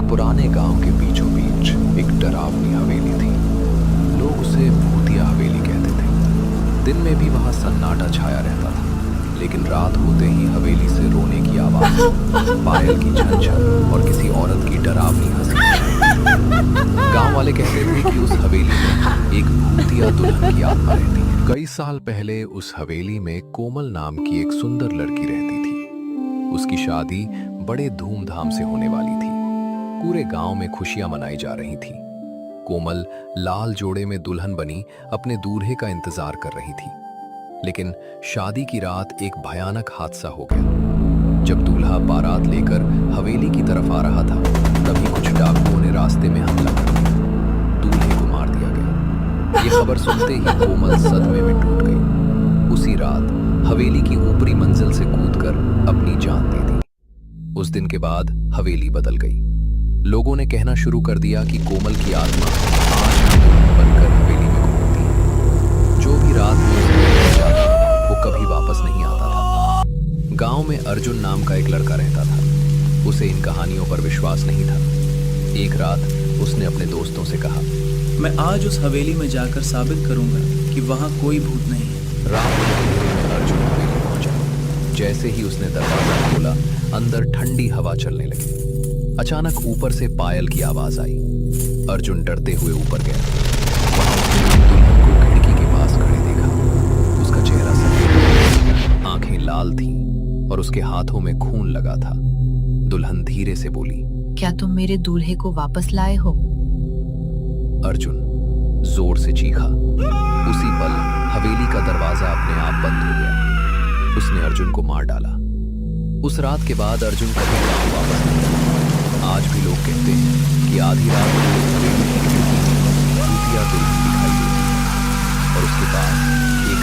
पुराने गांव के बीचों बीच एक डरावनी हवेली थी। लोग उसे भूतिया हवेली कहते थे। दिन में भी वहां सन्नाटा छाया रहता था, लेकिन रात होते ही हवेली से रोने की आवाज, पायल की झनझन और किसी औरत की डरावनी हंसी। गांव वाले कहते थे कि उस हवेली में एक भूतिया दुल्हन की आत्मा रहती है। कई साल पहले उस हवेली में कोमल नाम की एक सुंदर लड़की रहती थी। उसकी शादी बड़े धूमधाम से होने वाली थी। पूरे गांव में खुशियां मनाई जा रही थी। कोमल लाल जोड़े में दुल्हन बनी अपने दूल्हे का इंतजार कर रही थी। लेकिन शादी की रात एक भयानक हादसा हो गया। जब दूल्हा बारात लेकर हवेली की तरफ आ रहा था, तभी कुछ डाकुओं ने रास्ते में हमला कर दिया। दूल्हे को मार दिया गया। ये खबर सुनते ही कोमल सदमे में टूट गई। उसी रात हवेली की ऊपरी मंजिल से कूदकर अपनी जान दे दी। उस दिन के बाद हवेली बदल गई। लोगों ने कहना शुरू कर दिया कि कोमल की आत्मा आज भी दुल्हन बनकर हवेली में घूमती है। जो भी रात में उस हवेली में जाता, वो कभी वापस नहीं आता था। गांव में अर्जुन नाम का एक लड़का रहता था। उसे इन कहानियों पर विश्वास नहीं था। एक रात उसने अपने दोस्तों से कहा, मैं आज उस हवेली में जाकर साबित करूंगा कि वहां कोई भूत नहीं है। रात के अंधेरे में अर्जुन हवेली पहुंचा। जैसे ही उसने दरवाजा खोला, अंदर ठंडी हवा चलने लगी। अचानक ऊपर से पायल की आवाज आई। अर्जुन डरते हुए ऊपर गया। वहां उसने दुल्हन को खिड़की के पास खड़े देखा। उसका चेहरा सफेद, आंखें लाल थीं और उसके हाथों में खून लगा था। दुल्हन धीरे से बोली, क्या तुम मेरे दूल्हे को वापस लाए हो? अर्जुन जोर से चीखा। उसी पल हवेली का दरवाजा अपने आप बंद हो गया। उसने अर्जुन को मार डाला। उस रात के बाद अर्जुन कभी गांव वापस नहीं आया। आज भी लोग कहते हैं कि आधी रात को उस हवेली की खिड़की में भूतिया दुल्हन दिखाई देती है और उसके पास एक